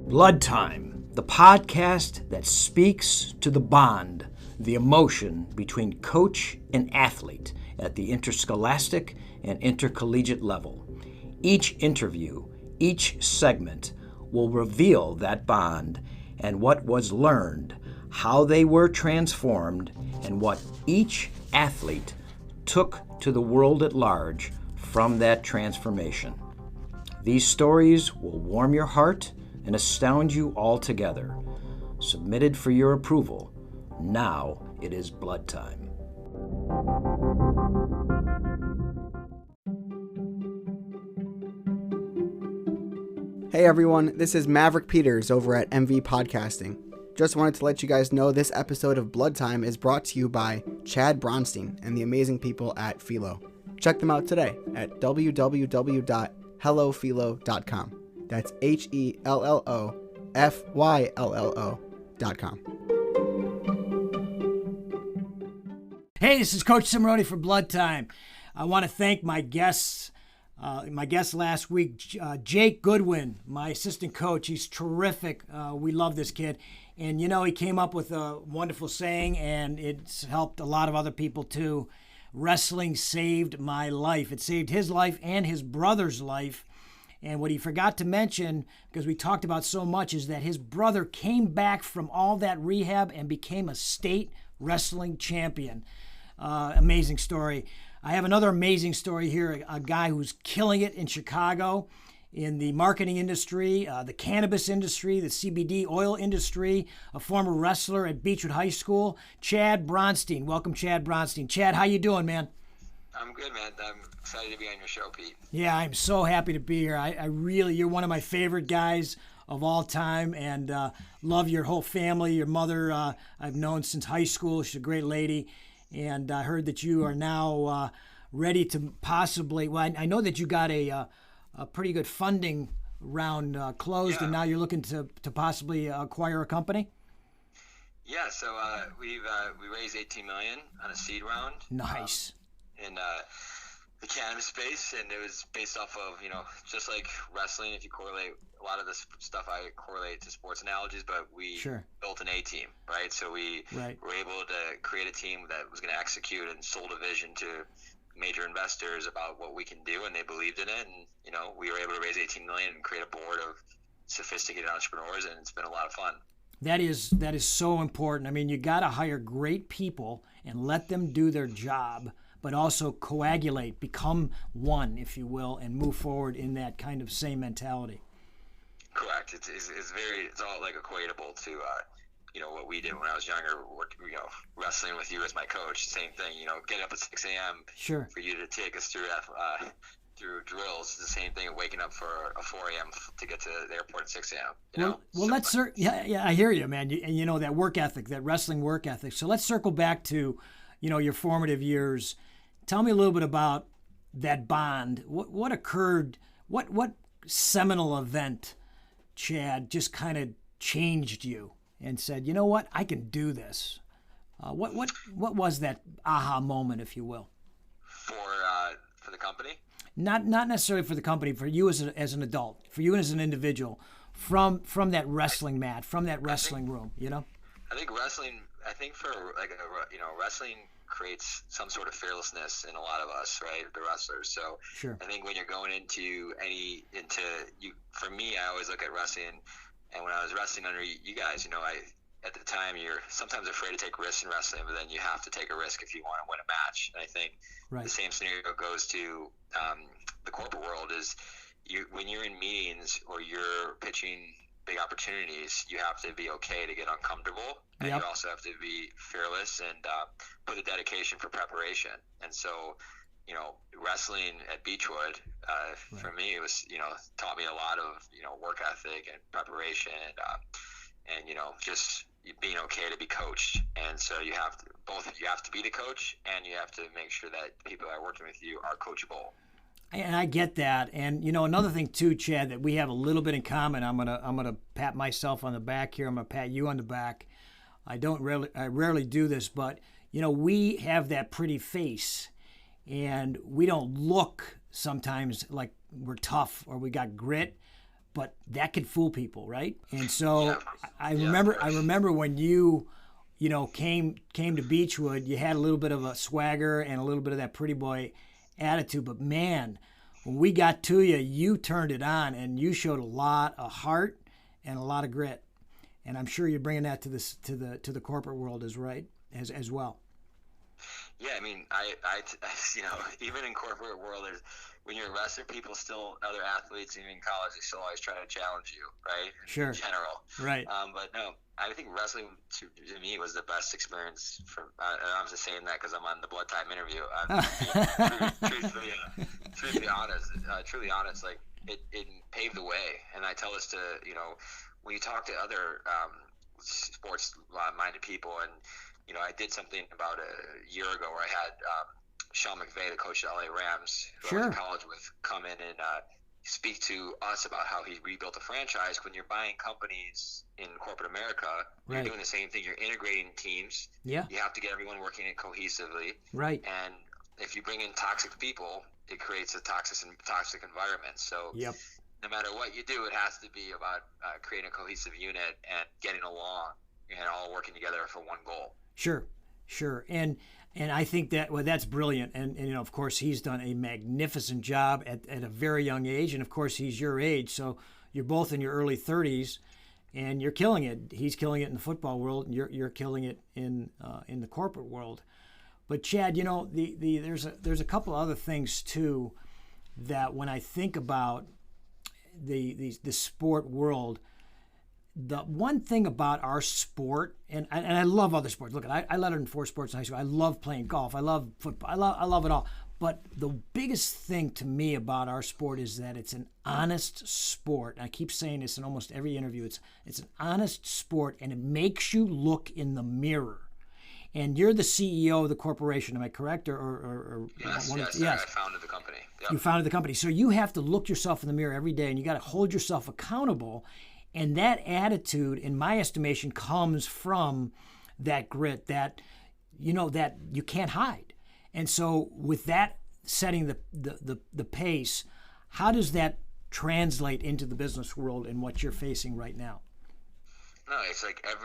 Blood Time, the podcast that speaks to the bond, the emotion between coach and athlete at the interscholastic and intercollegiate level. Each interview, each segment will reveal that bond and what was learned, how they were transformed, and what each athlete took to the world at large from that transformation. These stories will warm your heart and astound you altogether. Submitted for your approval. Now it is blood time. Hey everyone, this is Maverick Peters over at MV Podcasting. Just wanted to let you guys know this episode of Blood Time is brought to you by Chad Bronstein and the amazing people at Fyllo. Check them out today at www.hellofyllo.com. That's HELLOFYLLO.com. Hey, this is Coach CIMORONI for Blood Time. I want to thank my guests. My guest last week, Jake Goodwin, my assistant coach. He's terrific. We love this kid. And, you know, he came up with a wonderful saying, and it's helped a lot of other people too. Wrestling saved my life. It saved his life and his brother's life. And what he forgot to mention, because we talked about so much, is that his brother came back from all that rehab and became a state wrestling champion. Amazing story. I have another amazing story here, a guy who's killing it in Chicago in the marketing industry, the cannabis industry, the CBD oil industry, a former wrestler at Beechwood High School, Chad Bronstein. Welcome, Chad Bronstein. Chad, how you doing, man? I'm good, man. I'm excited to be on your show, Pete. Yeah, I'm so happy to be here. I really, you're one of my favorite guys of all time, and love your whole family. Your mother, I've known since high school. She's a great lady. And I heard that you are now ready to possibly, well, I know that you got a pretty good funding round closed, and now you're looking to possibly acquire a company? Yeah, so we raised $18 million on a seed round. Nice. In the cannabis space, and it was based off of, you know, just like wrestling, if you correlate a lot of this stuff, I correlate to sports analogies, but we built an A team, right? So we were able to create a team that was going to execute and sold a vision to major investors about what we can do, and they believed in it. And, you know, we were able to raise $18 million and create a board of sophisticated entrepreneurs, and it's been a lot of fun. That is so important. I mean, you got to hire great people and let them do their job, but also coagulate, become one, if you will, and move forward in that kind of same mentality. Correct. It's all like equatable to, you know, what we did when I was younger, wrestling with you as my coach. Same thing, you know, get up at 6 a.m. For you to take us through drills. It's the same thing, waking up for a 4 a.m. to get to the airport at 6 a.m. I hear you, man. And you know, that work ethic, that wrestling work ethic. So let's circle back to, you know, your formative years. Tell me a little bit about that bond. What occurred? What seminal event, Chad, just kind of changed you and said, you know what, I can do this? What was that aha moment, if you will? For the company? Not necessarily for the company. For you as an adult, for you as an individual, from that wrestling mat, from that wrestling room. You know. I think wrestling creates some sort of fearlessness in a lot of us, right? The wrestlers. So I think when you're going for me, I always look at wrestling, and when I was wrestling under you guys, you know, at the time you're sometimes afraid to take risks in wrestling, but then you have to take a risk if you want to win a match. And I think the same scenario goes to the corporate world. Is when you're in meetings or you're pitching big opportunities, you have to be okay to get uncomfortable, and you also have to be fearless and put the dedication for preparation. And so, you know, wrestling at Beechwood, for me, it was, you know, taught me a lot of, you know, work ethic and preparation, and you know, just being okay to be coached. And so you have to be the coach, and you have to make sure that people that are working with you are coachable. And I get that. And, you know, another thing too, Chad, that we have a little bit in common. I'm gonna pat myself on the back here. I'm gonna pat you on the back. I rarely do this, but, you know, we have that pretty face, and we don't look sometimes like we're tough or we got grit, but that could fool people, right? And so Yeah. I remember when you came to Beechwood, you had a little bit of a swagger and a little bit of that pretty boy attitude, but man, when we got to you, you turned it on and you showed a lot of heart and a lot of grit. And I'm sure you're bringing that to the corporate world as well. Yeah, I mean, I even in corporate world, when you're a wrestler, people still, other athletes, even in college, they still always try to challenge you, right? Sure. In general. Right. But no, I think wrestling to me was the best experience. And I'm just saying that because I'm on the Blood Time interview. Truthfully honest, like it paved the way. And I tell this to, when you talk to other sports-minded people, and I did something about a year ago where I had Sean McVay, the coach of the LA Rams, who I went to college with, come in and speak to us about how he rebuilt a franchise. When you're buying companies in corporate America, you're doing the same thing. You're integrating teams. Yeah. You have to get everyone working it cohesively. Right. And if you bring in toxic people, it creates a toxic environment. So no matter what you do, it has to be about creating a cohesive unit and getting along and all working together for one goal. Sure. And I think that's brilliant. And of course, he's done a magnificent job at a very young age. And of course, he's your age. So you're both in your early 30s and you're killing it. He's killing it in the football world and you're killing it in the corporate world. But Chad, there's a couple other things too that when I think about the sport world, the one thing about our sport, and I love other sports. Look, I lettered in 4 sports in high school. I love playing golf. I love football. I love it all. But the biggest thing to me about our sport is that it's an honest sport. And I keep saying this in almost every interview. It's an honest sport, and it makes you look in the mirror. And you're the CEO of the corporation, am I correct? Yes. I founded the company. Yep. You founded the company. So you have to look yourself in the mirror every day, and you got to hold yourself accountable. And that attitude, in my estimation, comes from that grit that you can't hide. And so with that setting the pace, how does that translate into the business world and what you're facing right now? No, it's like I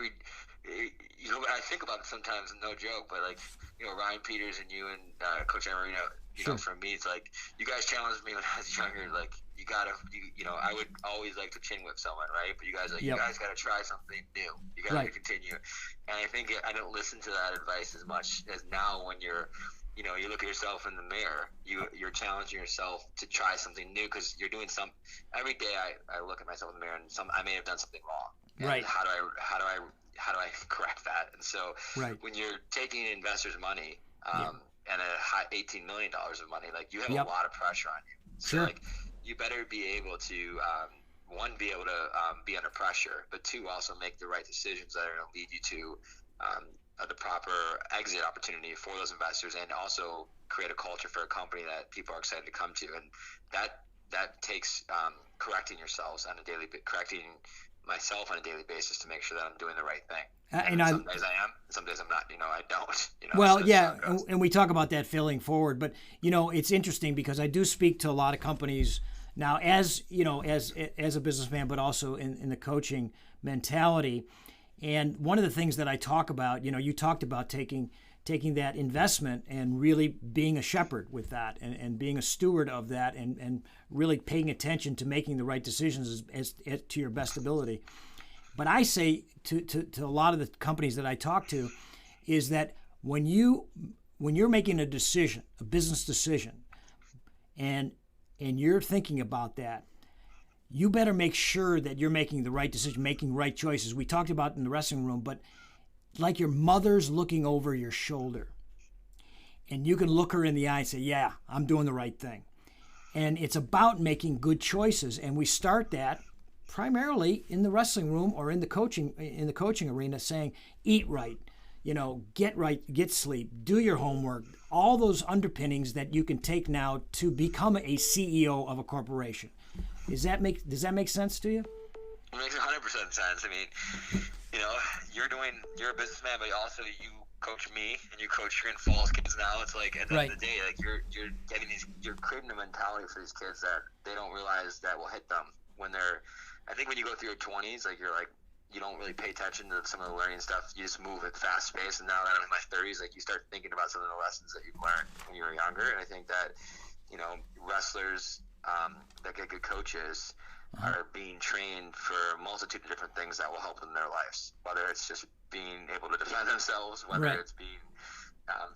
think about it sometimes, no joke, but Ryan Peters and you and Coach Marino, for me, it's like, you guys challenged me when I was younger, like, I would always like to chin whip someone, right? But you guys you guys got to try something new. You got to continue. And I think I don't listen to that advice as much as now when you look at yourself in the mirror, you're challenging yourself to try something new because you're doing every day I look at myself in the mirror and I may have done something wrong. And right. How do I correct that? And so when you're taking investors' money and a high $18 million of money, like, you have a lot of pressure on you. So you better be able to one, be able to be under pressure, but 2, also make the right decisions that are going to lead you to the proper exit opportunity for those investors, and also create a culture for a company that people are excited to come to. And that takes correcting myself on a daily basis to make sure that I'm doing the right thing. And some days I am, some days I'm not. I don't. Well, and we talk about that failing forward, but it's interesting because I do speak to a lot of companies now, as as a businessman, but also in the coaching mentality. And one of the things that I talk about, you talked about taking that investment and really being a shepherd with that and being a steward of that and really paying attention to making the right decisions as to your best ability. But I say to a lot of the companies that I talk to is that when you're making a decision, a business decision, and you're thinking about that, you better make sure that you're making the right decision, making right choices. We talked about it in the wrestling room, but like your mother's looking over your shoulder, and you can look her in the eye and say, yeah, I'm doing the right thing. And it's about making good choices. And we start that primarily in the wrestling room or in the coaching arena, saying, eat right, get right, get sleep, do your homework, all those underpinnings that you can take now to become a CEO of a corporation. Does that make sense to you? It makes 100% sense. I mean, you're a businessman, but also you coach me and you coach your Falls kids now. It's like, at the end of the day, like, you're creating a mentality for these kids that they don't realize that will hit them I think when you go through your 20s, like you don't really pay attention to some of the learning stuff. You just move at fast pace. And now that I'm in my 30s, like you start thinking about some of the lessons that you've learned when you were younger. And I think that, wrestlers that get good coaches are being trained for a multitude of different things that will help them in their lives, whether it's just being able to defend themselves, whether it's being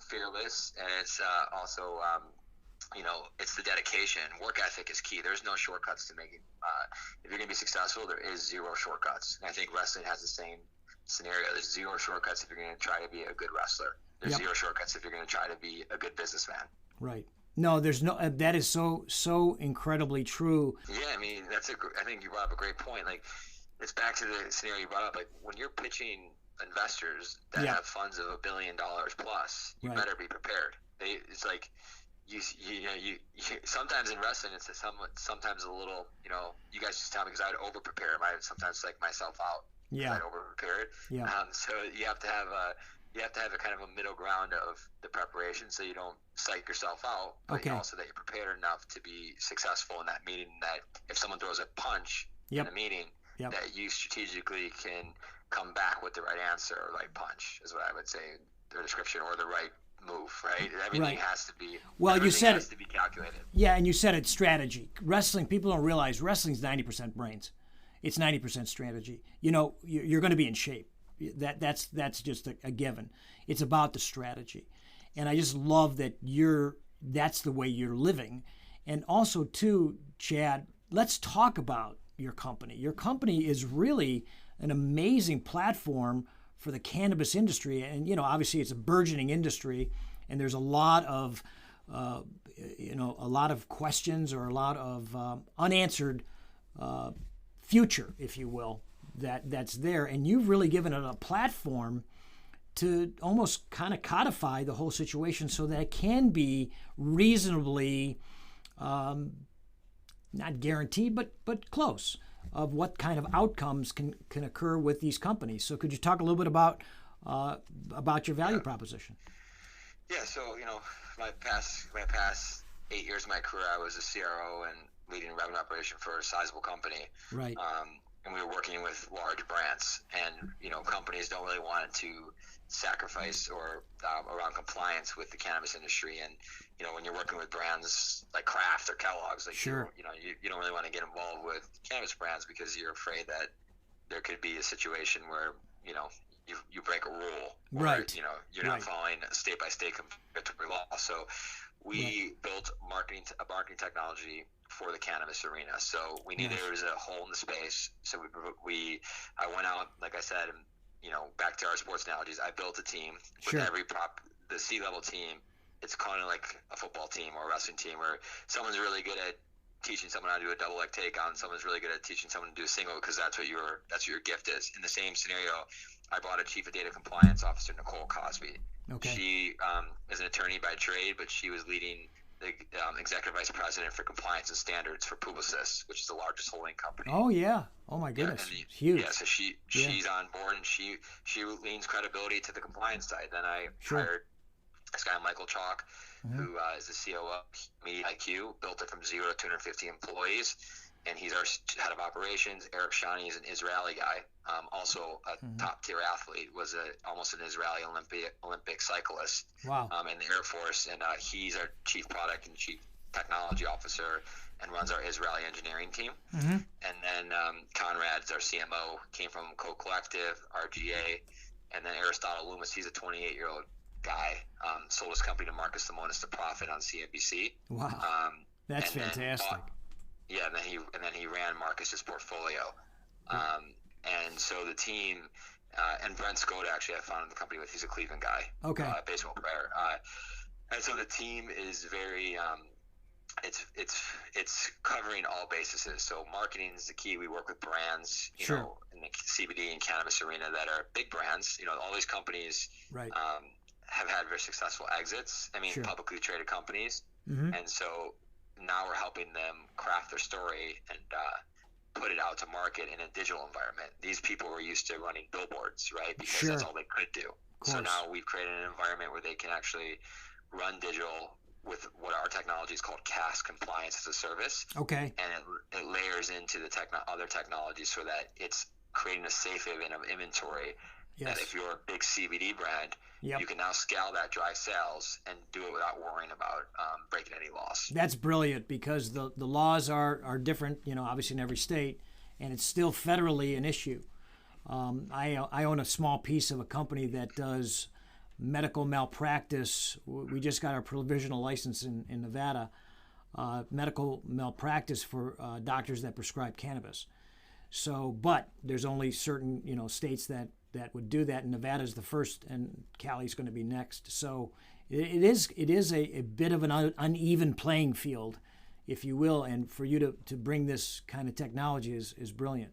fearless, and it's also it's the dedication. Work ethic is key. There's no shortcuts to making. If you're going to be successful, there is zero shortcuts. And I think wrestling has the same scenario. There's zero shortcuts if you're going to try to be a good wrestler. There's zero shortcuts if you're going to try to be a good businessman. Right. No, there's no. That is so incredibly true. Yeah, I mean I think you brought up a great point. Like, it's back to the scenario you brought up. Like, when you're pitching investors that have funds of $1 billion plus, you better be prepared. It's like. You sometimes in wrestling it's sometimes a little, you guys just tell me, because I would over prepare. I would sometimes psych myself out. I'd over prepared. So you have to have a kind of a middle ground of the preparation, so you don't psych yourself out, but also that you're prepared enough to be successful in that meeting. That if someone throws a punch in a meeting, that you strategically can come back with the right answer or right punch, is what I would say, the description, or the right move, right? Everything has to be. Well, you said has to be calculated. Yeah, and you said it's strategy. Wrestling, people don't realize wrestling's 90% brains. It's 90% strategy. You're going to be in shape. That's just a given. It's about the strategy, and I just love that that's the way you're living. And also, too, Chad, let's talk about your company. Your company is really an amazing platform for the cannabis industry, and obviously it's a burgeoning industry, and there's a lot of questions, or a lot of unanswered future, if you will, that's there, and you've really given it a platform to almost kind of codify the whole situation so that it can be reasonably not guaranteed, but close, of what kind of outcomes can occur with these companies. So could you talk a little bit about your value proposition? Yeah, so my past 8 years of my career, I was a CRO and leading revenue operation for a sizable company. Right. And we were working with large brands, and companies don't really want to sacrifice or around compliance with the cannabis industry. And when you're working with brands like Kraft or Kellogg's, like you don't really want to get involved with cannabis brands, because you're afraid that there could be a situation where you break a rule, or, right? You're not following state by state compensatory law. So we built a marketing technology for the cannabis arena. So we knew there was a hole in the space. So I went out, like I said, and back to our sports analogies, I built a team with every the C-level team. It's kind of like a football team or a wrestling team, where someone's really good at teaching someone how to do a double leg takedown. Someone's really good at teaching someone to do a single, because that's what your gift is. In the same scenario, I brought a chief of data compliance officer, Nicole Cosby. Okay. She is an attorney by trade, but she was leading the executive vice president for compliance and standards for Publicis, which is the largest holding company. Oh yeah! Oh my goodness! Huge. Yeah, so she's on board, and she leans credibility to the compliance side. Then I hired this guy, Michael Chalk, who is the CEO of Media IQ, built it from 0 to 250 employees, and he's our head of operations. Eric Shani is an Israeli guy, also a top-tier athlete, was almost an Israeli Olympic cyclist. Wow. In the Air Force, and he's our chief product and chief technology officer, and runs our Israeli engineering team. And then Conrad is our CMO, came from Code Collective, RGA, and then Aristotle Loomis, he's a 28-year-old guy, sold his company to Marcus Lemonis to profit on CNBC. Wow. That's fantastic. And then he ran Marcus's portfolio. And so the team, and Brent Skoda, actually, I founded the company with. He's a Cleveland guy. Okay. Baseball player. And so the team is very, it's covering all bases. So marketing is the key. We work with brands, in the CBD and cannabis arena that are big brands. All these companies have had very successful exits. Publicly traded companies. And so now we're helping them craft their story and put it out to market in a digital environment. These people were used to running billboards, right? Because that's all they could do. So now we've created an environment where they can actually run digital with what our technology is called CAS, compliance as a service. Okay. And it layers into the other technologies so that it's creating a safe haven of inventory. Yes. That if you're a big CBD brand, yep. you can now scale that dry sales and do it without worrying about breaking any laws. That's brilliant, because the laws are different, obviously in every state, and it's still federally an issue. I own a small piece of a company that does medical malpractice. We just got our provisional license in Nevada, medical malpractice for doctors that prescribe cannabis. So, but there's only certain, states that would do that, and Nevada's the first, and Cali's going to be next. So it is a bit of an uneven playing field, if you will, and for you to bring this kind of technology is brilliant.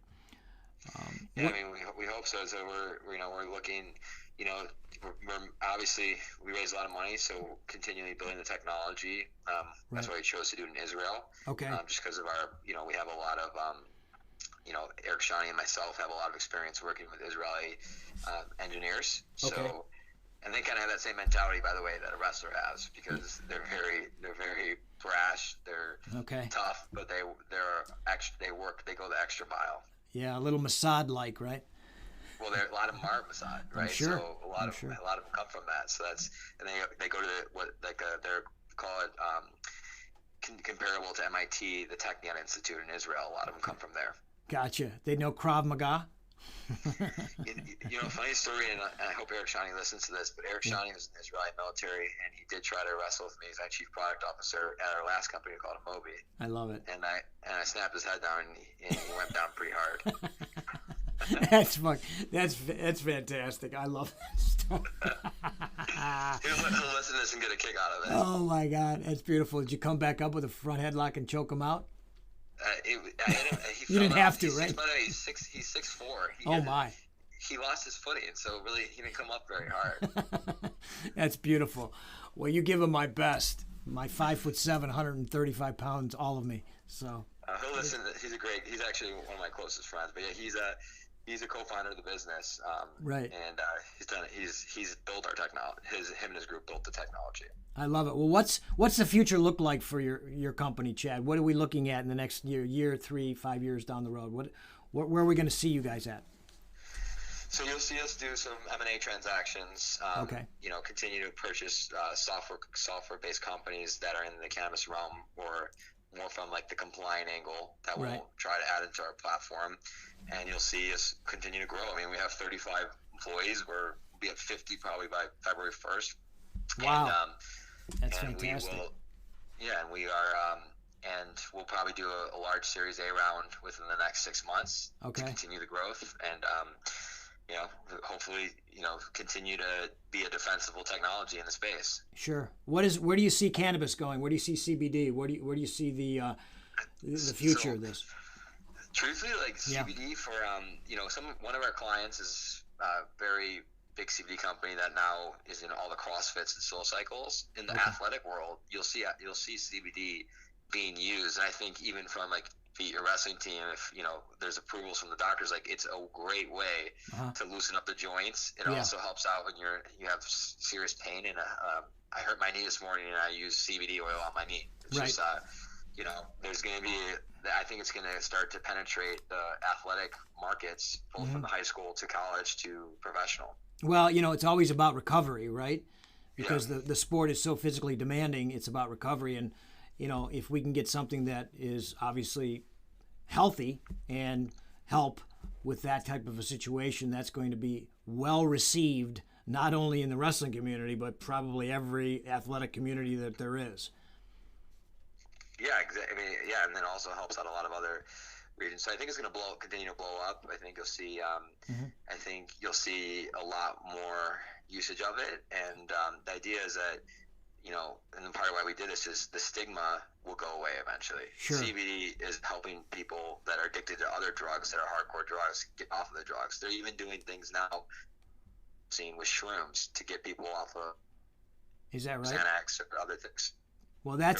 Yeah, I mean, we hope so. So we're looking, we're obviously, we raise a lot of money, so continually building the technology. That's why we chose to do it in Israel. Okay. Just because of our, we have a lot of, Eric Shani and myself have a lot of experience working with Israeli engineers. Okay. So, and they kind of have that same mentality, by the way, that a wrestler has, because they're very brash, they're tough, but they go the extra mile. Yeah, a little Mossad-like, right? Well, there a lot of them are Mossad, right? Sure. So a lot of them come from that. So that's, and they go to they're call it comparable to MIT, the Technion Institute in Israel. A lot of them come from there. Gotcha. They know Krav Maga? Funny story, and I hope Eric Shani listens to this, but Eric Shani was in the Israeli military, and he did try to wrestle with me as my chief product officer at our last company called Moby. I love it. And I snapped his head down, and he went down pretty hard. That's fun. That's fantastic. I love that stuff. He'll listen to this and get a kick out of it. Oh my God, that's beautiful. Did you come back up with a front headlock and choke him out? He you didn't have to, he's right? He's 6'4". He lost his footing, so really he didn't come up very hard. That's beautiful. Well, you give him my best. My 5'7", 135 pounds, all of me. So he'll listen. He's actually one of my closest friends. But yeah, he's a co-founder of the business. Right. And he's built our technology. Him and his group built the technology. I love it. Well, what's the future look like for your company, Chad? What are we looking at in the next year, 3, 5 years down the road? Where are we going to see you guys at? So you'll see us do some M&A transactions. Okay. Continue to purchase software-based companies that are in the cannabis realm, or more from like the compliant angle that we'll try to add into our platform. And you'll see us continue to grow. I mean, we have 35 employees. We'll be at 50 probably by February 1st. Wow. And, that's fantastic. We are, and we'll probably do a large Series A round within the next 6 months to continue the growth, and hopefully, continue to be a defensible technology in the space. Sure. Where do you see cannabis going? Where do you see CBD? Where do you see the future of this? Truthfully, like CBD for one of our clients is very big CBD company that now is in all the CrossFits and Soul Cycles. In the athletic world, you'll see CBD being used, and I think even from like your wrestling team, if there's approvals from the doctors, like it's a great way to loosen up the joints. It also helps out when you have serious pain. And I hurt my knee this morning, and I use CBD oil on my knee. It's just there's going to be. I think it's going to start to penetrate the athletic markets, both from the high school to college to professional. Well, it's always about recovery, right? Because the sport is so physically demanding. It's about recovery, and if we can get something that is obviously healthy and help with that type of a situation, that's going to be well received, not only in the wrestling community, but probably every athletic community that there is. Yeah, exactly. I mean, and then also helps out a lot of other regions. So I think it's going to continue to blow up. I think you'll see. I think you'll see a lot more usage of it, and the idea is that and part of why we did this is the stigma will go away eventually. Sure. CBD is helping people that are addicted to other drugs, that are hardcore drugs, get off of the drugs. They're even doing things now, seen with shrooms, to get people off of Xanax or other things. Well, there are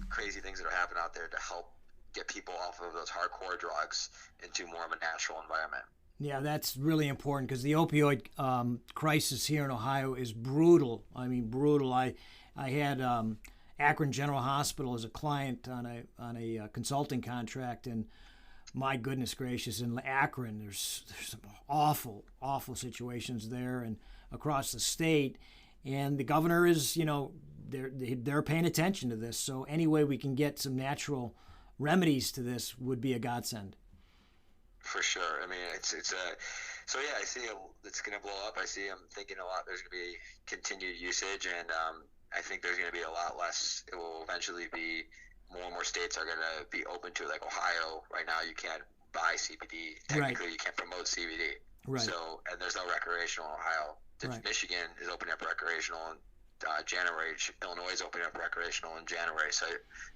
crazy things that are happening out there to help get people off of those hardcore drugs into more of a natural environment. Yeah, that's really important, because the opioid crisis here in Ohio is brutal. I mean, brutal. I had Akron General Hospital as a client on a consulting contract, and my goodness gracious, in Akron, there's some awful situations there and across the state, and the governor is, they're paying attention to this. So any way we can get some natural remedies to this would be a godsend. For sure. I mean, so yeah, I see it's going to blow up. I'm thinking a lot. There's going to be continued usage, and I think there's going to be a lot less. It will eventually be more and more states are going to be open to it. Like Ohio, right now you can't buy CBD. Technically, you can't promote CBD. Right. So, and there's no recreational in Ohio. Right. Michigan is opening up recreational in January. Illinois is opening up recreational in January. So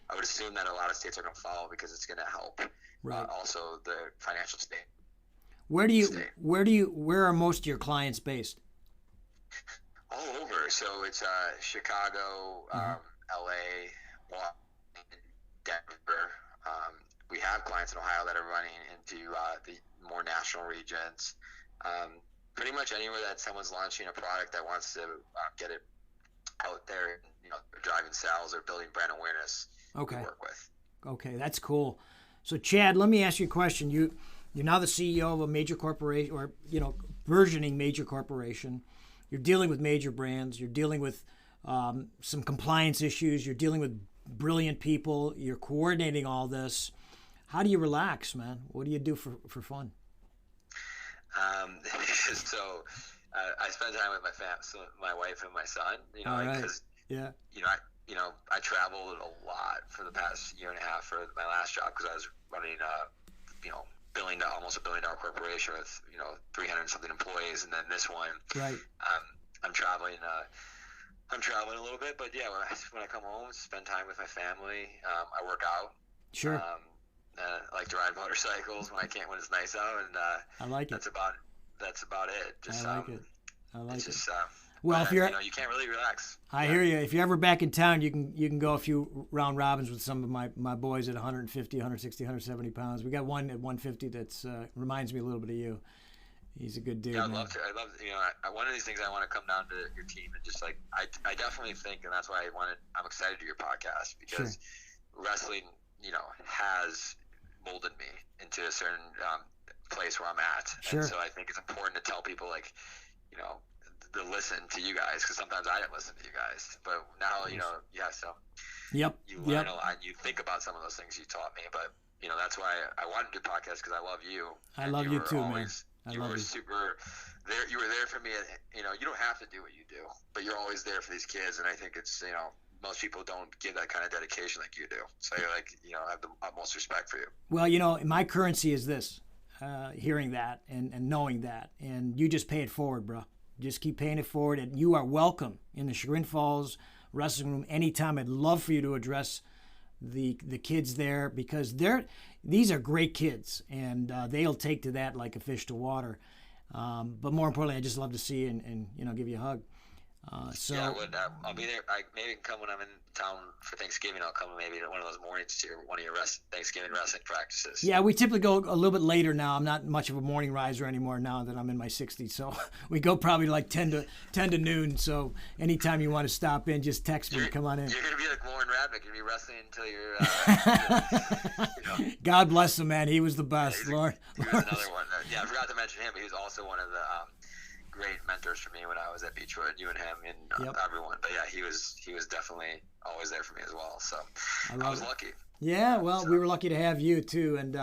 I would assume that a lot of states are going to follow because it's going to help. Right. Also, the financial state. Where are most of your clients based? All over. So it's Chicago, LA, Washington, Denver. We have clients in Ohio that are running into the more national regions. Pretty much anywhere that someone's launching a product that wants to get it out there, driving sales or building brand awareness. Okay. We work with. Okay, that's cool. So Chad, let me ask you a question. You're now the CEO of a major corporation, or burgeoning major corporation. You're dealing with major brands. You're dealing with some compliance issues. You're dealing with brilliant people. You're coordinating all this. How do you relax, man? What do you do for fun? So I spend time with my wife and my son. Because I traveled a lot for the past year and a half for my last job because I was running almost $1 billion corporation with 300 something employees, and then this one. Right. I'm traveling a little bit, but yeah, when I come home, spend time with my family. I work out. Sure. I like to ride motorcycles when it's nice out, and I like it. That's about it. Just, I like it. Just, well, if you're, you can't really relax. I hear you. If you're ever back in town, you can go a few round robins with some of my boys at 150, 160, 170 pounds. We got one at 150 that's reminds me a little bit of you. He's a good dude. Yeah, I'd love to. One of these things I want to come down to your team and just I definitely think, and that's why I'm excited to do your podcast because wrestling, has molded me into a certain place where I'm at. Sure. And so I think it's important to tell people to listen to you guys, because sometimes I didn't listen to you guys, but now so yep you learn a lot. You think about some of those things you taught me, but that's why I wanted to do podcasts, because I love you. I love you too, man. You were super there. You were there for me. You don't have to do what you do, but you're always there for these kids, and I think it's most people don't give that kind of dedication like you do. So I have the utmost respect for you. Well, my currency is this: hearing that and knowing that, and you just pay it forward, bro. Just keep paying it forward, and you are welcome in the Chagrin Falls Wrestling Room anytime. I'd love for you to address the kids there, because these are great kids, and they'll take to that like a fish to water. But more importantly, I just love to see you and give you a hug. Yeah, I'll be there. I maybe come when I'm in town for Thanksgiving. I'll come maybe one of those mornings to one of your Thanksgiving wrestling practices. Yeah, we typically go a little bit later now. I'm not much of a morning riser anymore now that I'm in my 60s. So we go probably like 10 to noon. So anytime you want to stop in, just text me. Come on in. You're going to be like Lauren Radnick. You're going to be wrestling until you're... God bless him, man. He was the best. Lauren. He was another one. I forgot to mention him, but he was also one of the... great mentors for me when I was at Beachwood, you and him and everyone. But yeah, he was definitely always there for me as well. So I was lucky. Yeah, well, we were lucky to have you too. And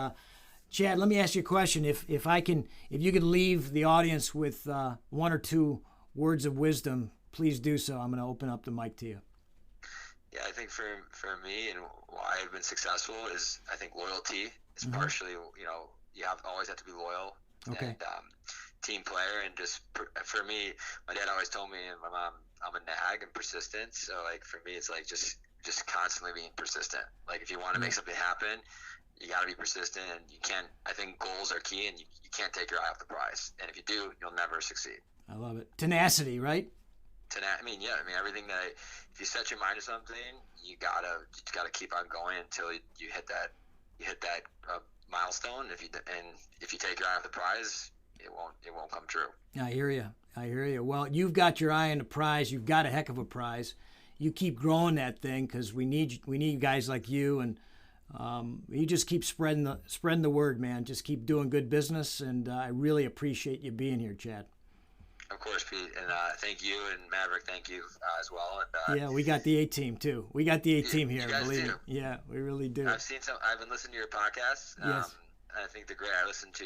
Chad, let me ask you a question. If you could leave the audience with one or two words of wisdom, please do so. I'm going to open up the mic to you. Yeah, I think for me and why I've been successful is, I think loyalty is partially, you always have to be loyal. Okay. And team player, and just for me, my dad always told me, and my mom, I'm a nag and persistent. So for me, it's just constantly being persistent. If you want to make something happen, you got to be persistent, and you can't. I think goals are key, and you can't take your eye off the prize. And if you do, you'll never succeed. I love it. Tenacity, right? Everything if you set your mind to something, you gotta keep on going until you hit that milestone. If you take your eye off the prize, it won't come true. I hear you. Well, you've got your eye on the prize. You've got a heck of a prize. you keep growing that thing, because we need guys like you, and you just keep spreading the word, man. Just keep doing good business, and I really appreciate you being here, Chad. Of course, Pete, and thank you, and Maverick, thank you as well. And yeah, we got the A-team too. We got the A-team here, you guys believe do. me. Yeah, we really do. I've been listening to your podcast. Yes. And I think they're great. I listened to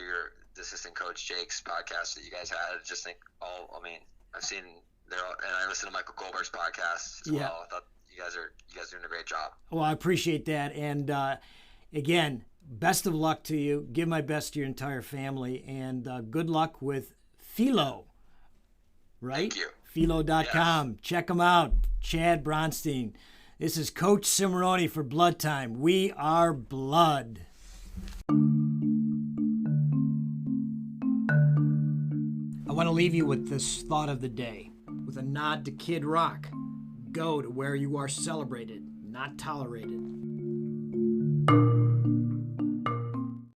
the assistant coach Jake's podcast that you guys had. I just think I've seen and I listened to Michael Goldberg's podcast as well. I thought you guys are doing a great job. Well, I appreciate that, and again, best of luck to you. Give my best to your entire family, and good luck with Fyllo. Right? Thank you. Fyllo.com. Yes. Check them out. Chad Bronstein. This is Coach CIMORONI for Blood Time. We are blood. I want to leave you with this thought of the day, with a nod to Kid Rock. Go to where you are celebrated, not tolerated.